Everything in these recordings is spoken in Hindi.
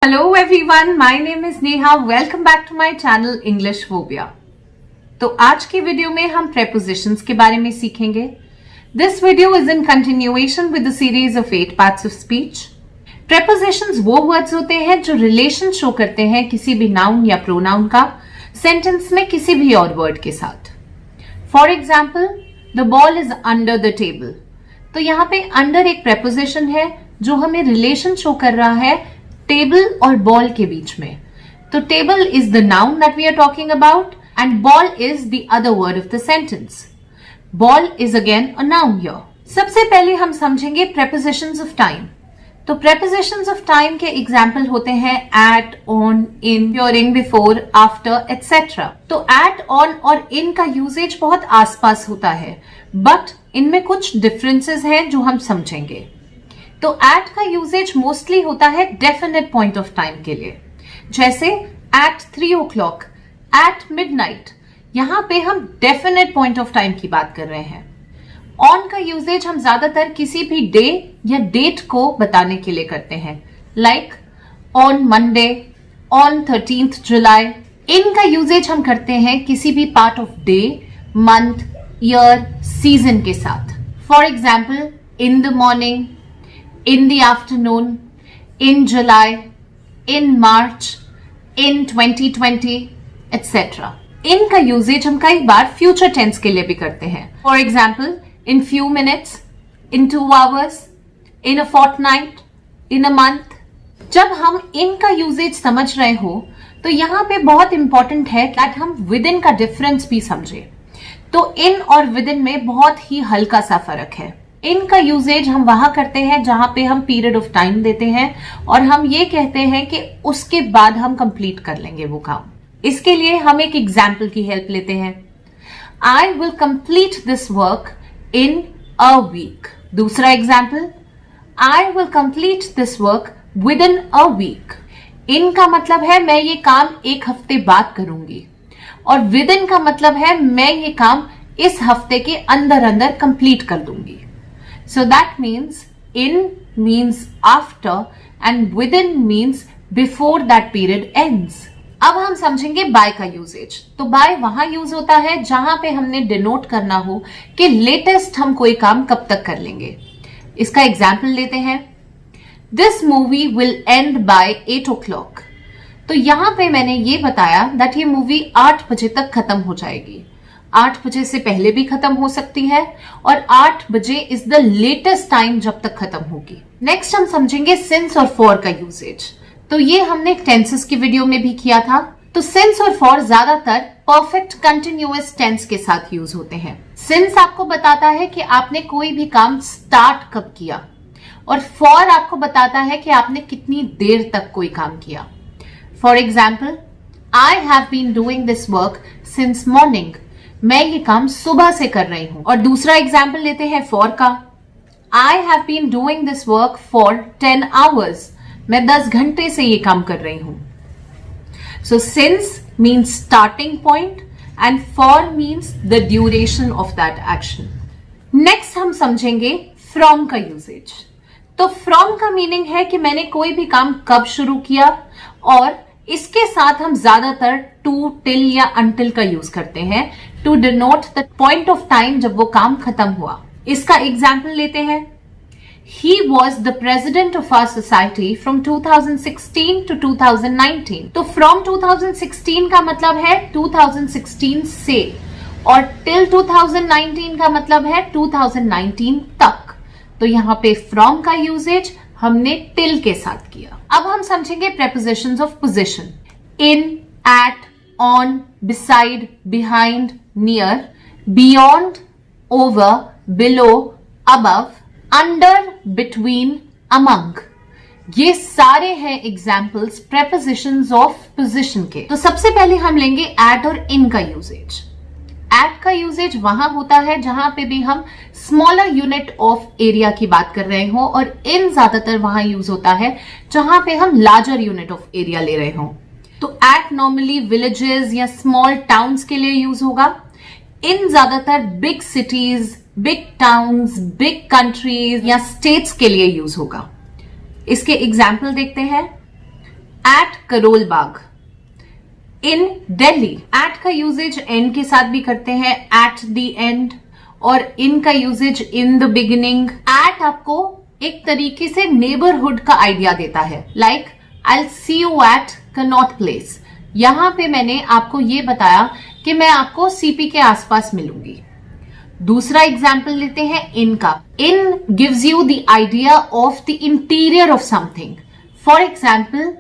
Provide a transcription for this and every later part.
Hello everyone, my name is Neha. Welcome back to my channel English Phobia. तो आज की वीडियो में हम prepositions के बारे में सीखेंगे. This video is in continuation with the series of 8 parts of speech. Prepositions वो words होते हैं जो relation show करते हैं किसी भी noun या pronoun का sentence में किसी भी और word के साथ. For example, the ball is under the table. तो यहाँ पे under एक preposition है जो हमें relation show कर रहा है टेबल और बॉल के बीच में. तो table is the noun that we are talking about and ball is the other word of the sentence. Ball is again a noun here. सबसे पहले हम समझेंगे prepositions ऑफ टाइम. तो prepositions ऑफ टाइम के एग्जाम्पल होते हैं at, on, in, during, before, after, etcetera. तो एट, ऑन और इन का यूजेज बहुत आसपास होता है, बट इनमें कुछ डिफरेंसेस हैं जो हम समझेंगे. तो एट का यूजेज मोस्टली होता है डेफिनेट पॉइंट ऑफ टाइम के लिए, जैसे एट 3 o'clock, एट मिडनाइट. यहां पे हम डेफिनेट पॉइंट ऑफ टाइम की बात कर रहे हैं. ऑन का यूजेज हम ज्यादातर किसी भी डे या डेट को बताने के लिए करते हैं, like on Monday, on 13th जुलाई. इन का यूजेज हम करते हैं किसी भी part of day, month, year, season के साथ. For example, in the morning, in the afternoon, in July, in March, in 2020, etc. इन का यूजेज हम कई बार फ्यूचर टेंस के लिए भी करते हैं. For example, in few minutes, in 2 hours, in a fortnight, in a month. जब हम इन का यूजेज समझ रहे हो तो यहाँ पे बहुत इंपॉर्टेंट है कि हम विद इन का डिफरेंस भी समझे. तो इन और विद इन में बहुत ही हल्का सा फर्क है. इन का यूजेज हम वहां करते हैं जहां पे हम पीरियड ऑफ टाइम देते हैं और हम ये कहते हैं कि उसके बाद हम कंप्लीट कर लेंगे वो काम. इसके लिए हम एक एग्जाम्पल की हेल्प लेते हैं. I will complete this work in a week. दूसरा example, I will complete this work within a week. In का मतलब है मैं ये काम एक हफ्ते बाद करूंगी, और विद इन का मतलब है मैं ये काम इस हफ्ते के अंदर अंदर कंप्लीट कर दूंगी. So that means in means after and within means before that period ends. अब हम समझेंगे by का यूजेज. तो by वहां यूज होता है जहां पे हमने डिनोट करना हो कि लेटेस्ट हम कोई काम कब तक कर लेंगे. इसका एग्जाम्पल लेते हैं. This movie will end by 8 o'clock. तो यहां पे मैंने ये बताया दैट ये मूवी 8 बजे तक खत्म हो जाएगी. 8 बजे से पहले भी खत्म हो सकती है और 8 बजे इज द लेटेस्ट टाइम जब तक खत्म होगी. नेक्स्ट हम समझेंगे सिंस और फॉर का यूजेज. तो ये हमने टेंसेस की वीडियो में भी किया था. तो सिंस और फॉर ज्यादातर परफेक्ट कंटिन्यूअस टेंस के साथ यूज होते हैं. सिंस आपको बताता है कि आपने कोई भी काम स्टार्ट कब किया, और फॉर आपको बताता है कि आपने कितनी देर तक कोई काम किया. For example, I have been doing this work since morning. मैं ये काम सुबह से कर रही हूं. और दूसरा एग्जाम्पल लेते हैं फॉर का. I have been doing this work for 10 hours. मैं 10 घंटे से ये काम कर रही हूं. So since means starting point and for means the duration of that action. Next हम समझेंगे फ्रॉम का यूजेज. तो फ्रॉम का मीनिंग है कि मैंने कोई भी काम कब शुरू किया, और इसके साथ हम ज्यादातर टू, टिल या अंटिल का यूज करते हैं to denote the point of time जब वो काम खत्म हुआ. इसका एग्जाम्पल लेते हैं. He was the president of our society from 2016 to 2019. तो from 2016 का मतलब है 2016 से, और till 2019 का मतलब है 2019 तक. तो यहां पे from का यूजेज हमने till के साथ किया. अब हम समझेंगे prepositions of position. In, at, on, beside, behind, near, beyond, over, below, above, under, between, among. ये सारे हैं एग्जाम्पल्स prepositions of position के. तो सबसे पहले हम लेंगे at और in का यूजेज. at का यूजेज वहां होता है जहां पे भी हम स्मॉलर यूनिट ऑफ एरिया की बात कर रहे हो, और in ज्यादातर वहां यूज होता है जहां पे हम लार्जर यूनिट ऑफ एरिया ले रहे हो. तो at नॉर्मली विलेजेस या स्मॉल टाउन्स के लिए यूज होगा. in ज्यादातर big cities, big towns, big countries या स्टेट्स के लिए यूज होगा. इसके एग्जाम्पल देखते हैं. एट करोल बाग, इन दिल्ली। एट का यूजेज एंड के साथ भी करते हैं, एट द एंड, और इन का usage in the beginning. At आपको एक तरीके से नेबरहुड का आइडिया देता है, like I will see you at Connaught Place. यहां पे मैंने आपको ये बताया कि मैं आपको सीपी के आसपास मिलूंगी। दूसरा एग्जाम्पल लेते हैं इन का। In gives you the idea of the interior of something. For example,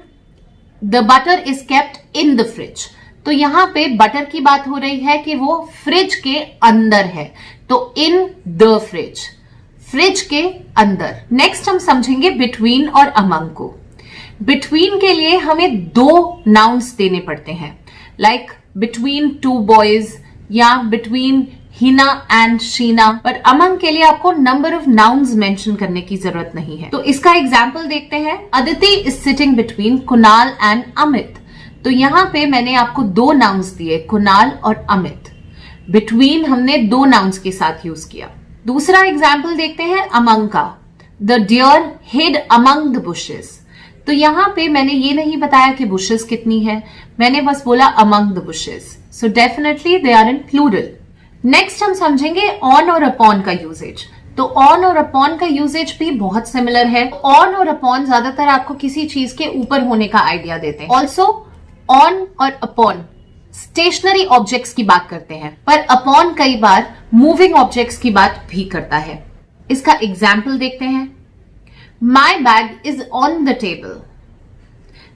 the butter is kept in the fridge. तो यहां पे बटर की बात हो रही है कि वो फ्रिज के अंदर है, तो इन द फ्रिज, फ्रिज के अंदर। नेक्स्ट हम समझेंगे बिटवीन और अमंग को। बिटवीन के लिए हमें दो नाउन्स देने पड़ते हैं, लाइक बिटवीन टू बॉयज या बिटवीन हिना एंड शीना। पर अमंग के लिए आपको नंबर ऑफ नाउन्स मेंशन करने की जरूरत नहीं है। तो इसका एग्जाम्पल देखते हैं। Aditi is sitting between Kunal and Amit. तो यहां पे मैंने आपको दो नाउन्स दिए, कुणाल और अमित। बिटवीन हमने दो नाउन्स के साथ यूज किया। दूसरा एग्जाम्पल देखते हैं अमंग का। The deer hid among the bushes. तो यहां पे मैंने ये नहीं बताया कि बुशेस कितनी है, मैंने बस बोला among the bushes. So definitely they are in plural. Next हम समझेंगे ऑन और अपॉन का यूजेज। तो ऑन और अपॉन का यूजेज भी बहुत सिमिलर है। ऑन और अपॉन ज्यादातर आपको किसी चीज के ऊपर होने का आइडिया देते हैं। ऑल्सो ऑन और अपॉन स्टेशनरी ऑब्जेक्ट्स की बात करते हैं, पर अपॉन कई बार मूविंग ऑब्जेक्ट्स की बात भी करता है। इसका एग्जाम्पल देखते हैं। My bag is on the table.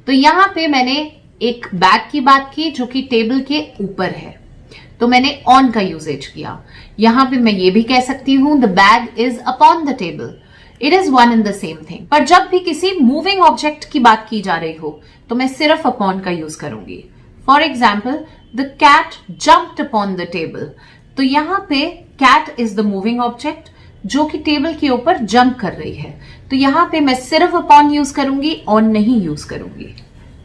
तो यहां पे मैंने एक बैग की बात की जो कि टेबल के ऊपर है, तो मैंने ऑन का यूजेज किया। यहां पे मैं ये भी कह सकती हूं the bag is upon the table, it is one and the same thing. पर जब भी किसी मूविंग ऑब्जेक्ट की बात की जा रही हो तो मैं सिर्फ अपॉन का यूज करूंगी। For example, the cat jumped upon the table. तो यहां पे cat is the moving object जो कि टेबल के ऊपर जंप कर रही है, तो यहां पे मैं सिर्फ अपॉन यूज करूंगी, ऑन नहीं यूज करूंगी।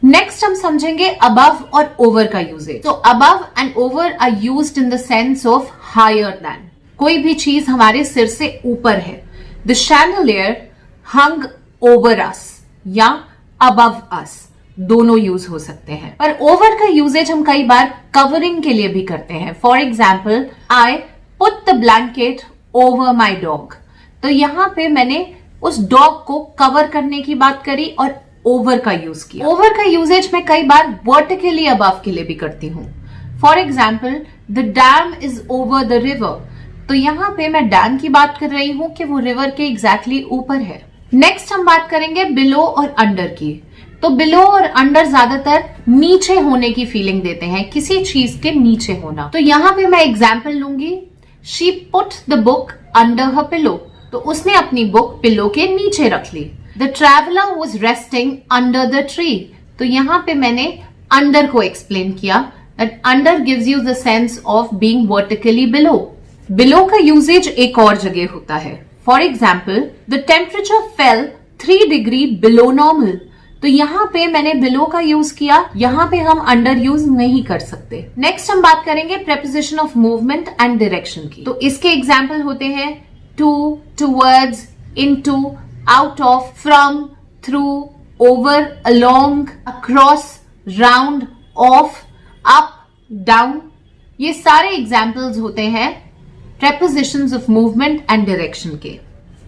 नेक्स्ट हम समझेंगे अबव और ओवर का यूजेज। तो above and over are used in the sense of higher than. कोई भी चीज हमारे सिर से ऊपर है। The chandelier hung over us या अबव अस, दोनों यूज हो सकते हैं। पर ओवर का यूजेज हम कई बार कवरिंग के लिए भी करते हैं। For example, I put the blanket over my dog. तो यहां पे मैंने उस डॉग को कवर करने की बात करी और ओवर का यूज किया। ओवर का यूजेज मैं कई बार वर्टिकली अबव के लिए भी करती हूं। For example, the dam is over the river. तो यहां पे मैं डैम की बात कर रही हूं कि वो रिवर के एग्जैक्टली ऊपर है। नेक्स्ट हम बात करेंगे बिलो और अंडर की। तो बिलो और अंडर ज्यादातर नीचे होने की फीलिंग देते हैं, किसी चीज के नीचे होना। तो यहां पे मैं एग्जाम्पल लूंगी, she put the book under her pillow. तो उसने अपनी बुक पिलो के नीचे रख ली। The traveller was resting under the tree. तो यहां पे मैंने अंडर को एक्सप्लेन किया, that under gives you the sense of being vertically below. Below का यूजेज एक और जगह होता है। For example, the temperature fell 3 degree below normal. तो यहां पे मैंने बिलो का यूज किया, यहां पे हम अंडर यूज नहीं कर सकते। नेक्स्ट हम बात करेंगे preposition of movement and direction की। तो इसके एग्जाम्पल होते हैं to, towards, into, out of, from, through, over, along, across, round, off, up, down. ये सारे एग्जाम्पल्स होते हैं prepositions of movement and direction के।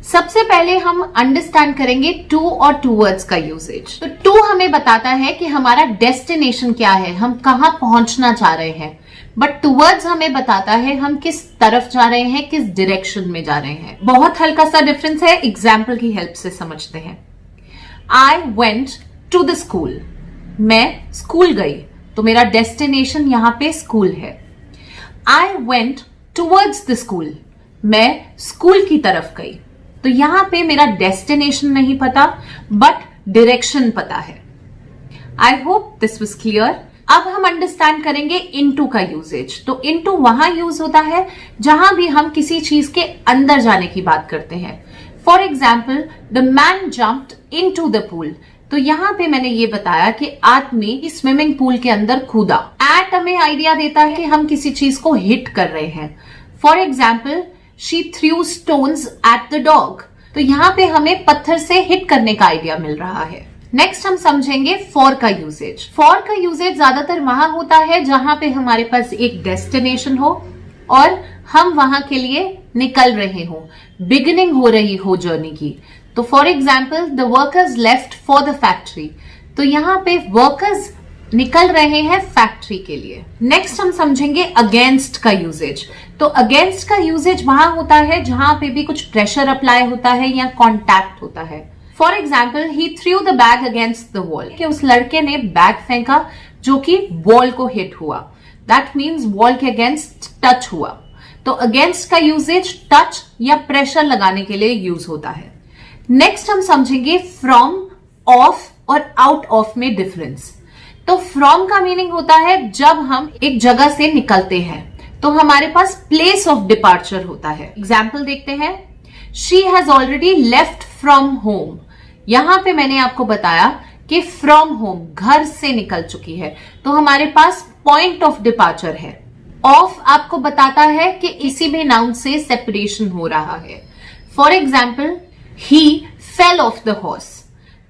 सबसे पहले हम अंडरस्टैंड करेंगे टू और टूवर्ड्स का यूजेज। तो टू हमें बताता है कि हमारा डेस्टिनेशन क्या है, हम कहां पहुंचना चाह रहे हैं। बट टूवर्ड्स हमें बताता है हम किस तरफ जा रहे हैं, किस डायरेक्शन में जा रहे हैं। बहुत हल्का सा डिफरेंस है, एग्जाम्पल की हेल्प से समझते हैं। I went to the school. मैं स्कूल गई, तो मेरा डेस्टिनेशन यहां पे स्कूल है। I went towards the school. मैं स्कूल की तरफ गई, तो यहां पे मेरा डेस्टिनेशन नहीं पता बट डायरेक्शन पता है। I hope this was clear. अब हम अंडरस्टैंड करेंगे इनटू का यूजेज। तो इनटू वहां यूज होता है जहां भी हम किसी चीज के अंदर जाने की बात करते हैं। For example, the man jumped into the pool. तो यहां पे मैंने ये बताया कि आदमी स्विमिंग पूल के अंदर कूदा। एट हमें आइडिया देता है कि हम किसी चीज को हिट कर रहे हैं। For example, she threw stones at the dog. तो यहां पे हमें पत्थर से हिट करने का आइडिया मिल रहा है। नेक्स्ट हम समझेंगे फॉर का यूजेज। फॉर का यूजेज ज्यादातर वहां होता है जहां पे हमारे पास एक डेस्टिनेशन हो और हम वहां के लिए निकल रहे हो, बिगिनिंग हो रही हो जर्नी की। तो for example, the workers left for the factory. तो यहाँ पे वर्कर्स निकल रहे हैं फैक्ट्री के लिए। नेक्स्ट हम समझेंगे अगेंस्ट का यूजेज। तो अगेंस्ट का यूजेज वहां होता है जहां पे भी कुछ प्रेशर अप्लाई होता है या कॉन्टैक्ट होता है। For example, he through the bag against the wall, कि उस लड़के ने बैग फेंका जो कि वॉल को हिट हुआ। दैट मीन्स वॉल के अगेंस्ट टच हुआ। तो अगेंस्ट का यूजेज टच या प्रेशर लगाने के लिए यूज होता है। नेक्स्ट हम समझेंगे फ्रॉम, ऑफ और आउट ऑफ में डिफरेंस। तो फ्रॉम का मीनिंग होता है जब हम एक जगह से निकलते हैं तो हमारे पास प्लेस ऑफ डिपार्चर होता है। एग्जाम्पल देखते हैं, she has already left from home. यहां पे मैंने आपको बताया कि फ्रॉम होम, घर से निकल चुकी है, तो हमारे पास पॉइंट ऑफ डिपार्चर है। ऑफ आपको बताता है कि किसी भी नाउन से सेपरेशन हो रहा है। For example, he fell off the horse.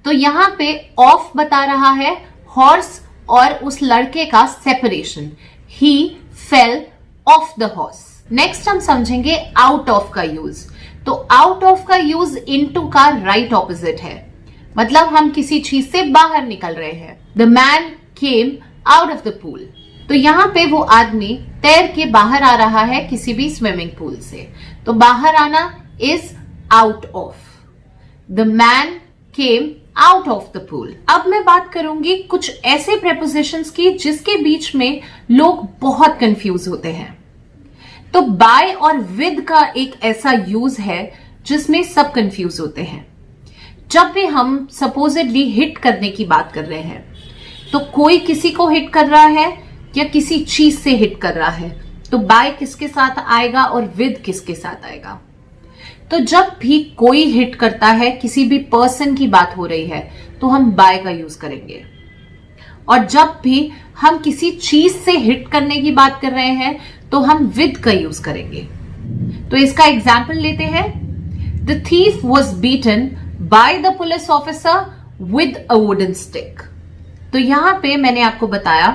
तो यहां पे ऑफ बता रहा है हॉर्स और उस लड़के का separation. He fell off the horse. Next हम समझेंगे आउट ऑफ का यूज। तो आउट ऑफ का यूज इनटू का राइट ऑपोजिट है, मतलब हम किसी चीज से बाहर निकल रहे हैं। The man came out of the pool. तो यहां पे वो आदमी तैर के बाहर आ रहा है किसी भी स्विमिंग पूल से। तो बाहर आना is out of. The man came out of the pool. अब मैं बात करूंगी कुछ ऐसे प्रेपोजिशंस की जिसके बीच में लोग बहुत कंफ्यूज होते हैं। तो बाय और विद का एक ऐसा यूज है जिसमें सब कंफ्यूज होते हैं। जब भी हम सपोजिटली हिट करने की बात कर रहे हैं, तो कोई किसी को हिट कर रहा है या किसी चीज से हिट कर रहा है, तो बाय किसके साथ आएगा और विद किसके साथ आएगा। तो जब भी कोई हिट करता है, किसी भी पर्सन की बात हो रही है, तो हम बाय का यूज करेंगे। और जब भी हम किसी चीज से हिट करने की बात कर रहे हैं तो हम विद का यूज करेंगे। तो इसका एग्जाम्पल लेते हैं, the thief was beaten by the police officer with a wooden stick. तो यहां पे मैंने आपको बताया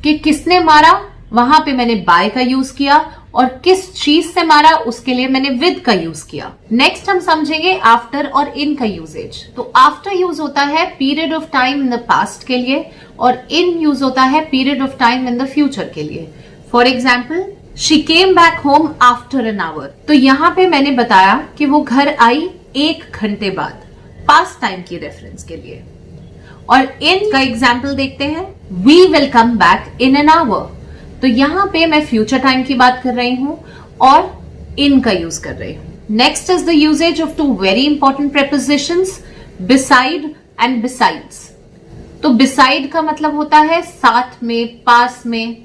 कि किसने मारा, वहां पे मैंने बाय का यूज किया, और किस चीज से मारा उसके लिए मैंने विद का यूज किया। नेक्स्ट हम समझेंगे आफ्टर और इन का यूजेज। तो आफ्टर यूज होता है period of time in the past के लिए, और इन यूज होता है period of time in the future के लिए। For example, she came back home after N hour. तो यहां पे मैंने बताया कि वो घर आई 1 घंटे बाद, पास्ट टाइम की रेफरेंस के लिए। और इन का एग्जाम्पल देखते हैं, we will come back in an hour. तो यहां पे मैं फ्यूचर टाइम की बात कर रही हूं और इन का यूज कर रही हूं। Next is the usage of 2 very important prepositions, beside and besides. तो बिसाइड का मतलब होता है साथ में, पास में,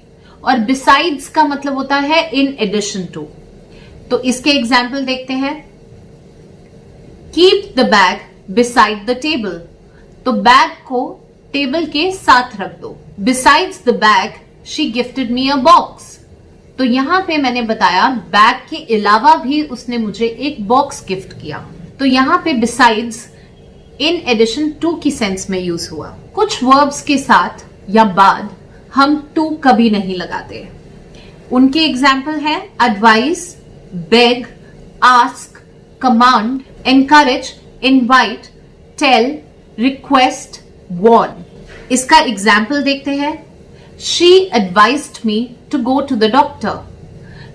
और बिसाइड्स का मतलब होता है इन एडिशन टू। तो इसके एग्जाम्पल देखते हैं, keep the bag beside the table. तो बैग को टेबल के साथ रख दो। Besides the bag she gifted me a box. तो यहां पे मैंने बताया बैग के अलावा भी उसने मुझे एक बॉक्स गिफ्ट किया। तो यहां पे बिसाइड्स इन एडिशन टू की सेंस में यूज हुआ। कुछ वर्ब्स के साथ या बाद हम टू कभी नहीं लगाते। उनके एग्जाम्पल हैं advise, beg, ask, command, encourage, invite, tell, request, warn. इसका एग्जाम्पल देखते हैं, she advised me to go to the doctor.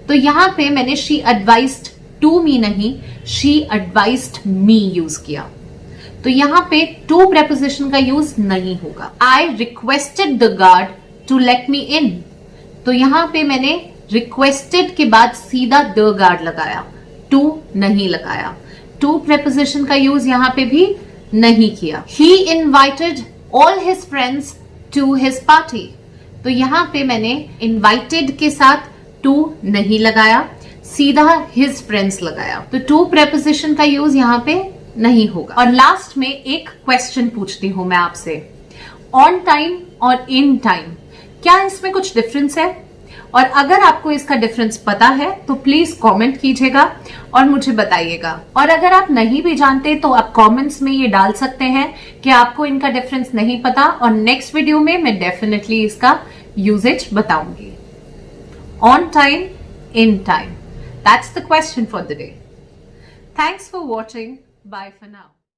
तो यहां पे मैंने शी एडवाइज्ड टू मी नहीं, शी एडवाइज्ड मी यूज किया। तो यहां पे टू प्रेपोजिशन का यूज नहीं होगा। I requested the guard to let me in. तो यहां पे मैंने रिक्वेस्टेड के बाद सीधा द गार्ड लगाया, टू नहीं लगाया। टू प्रेपोजिशन का यूज यहां पे भी नहीं किया। He invited all his friends to his party. तो यहां पे मैंने इनवाइटेड के साथ टू नहीं लगाया, सीधा हिज फ्रेंड्स लगाया। तो टू प्रेपोजिशन का यूज यहां पे नहीं होगा। और लास्ट में एक क्वेश्चन पूछती हूं मैं आपसे, ऑन टाइम और इन टाइम, क्या इसमें कुछ डिफरेंस है? और अगर आपको इसका डिफरेंस पता है तो प्लीज कमेंट कीजिएगा और मुझे बताइएगा। और अगर आप नहीं भी जानते तो आप कमेंट्स में ये डाल सकते हैं कि आपको इनका डिफरेंस नहीं पता, और नेक्स्ट वीडियो में मैं डेफिनेटली इसका यूजेज बताऊंगी। On time, in time, that's the question for the day. Thanks for watching, bye for now.